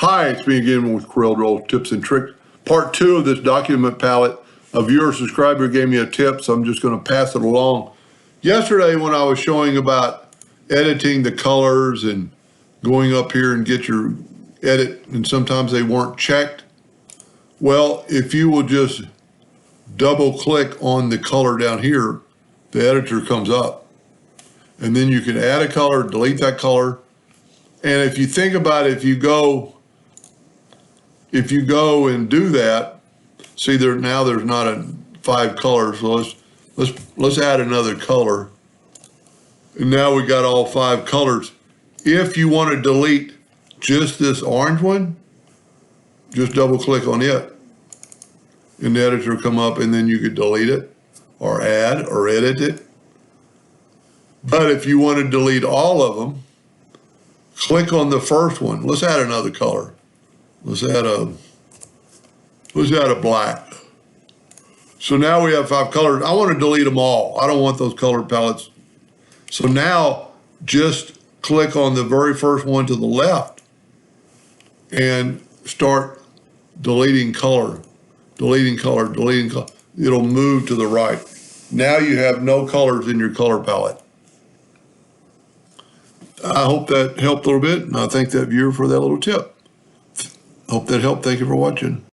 Hi, it's me again with Corel Tips and Tricks. Part 2 of this document palette. A viewer subscriber gave me a tip, so I'm just going to pass it along. Yesterday when I was showing about editing the colors and going up here and get your edit, and sometimes they weren't checked. Well, if you will just double click on the color down here, the editor comes up. And then you can add a color, delete that color. And if you think about it, if you go and do that, see there now there's not 5 colors. So let's add another color. And now we got all 5 colors. If you want to delete just this orange one, just double click on it. And the editor will come up, and then you could delete it or add or edit it. But if you want to delete all of them, click on the first one. Let's add another color. Let's add a black. So now we have 5 colors. I want to delete them all. I don't want those colored palettes. So now just click on the very first one to the left and start deleting color, deleting color, deleting color. It'll move to the right. Now you have no colors in your color palette. I hope that helped a little bit, and I thank that viewer for that little tip. Hope that helped. Thank you for watching.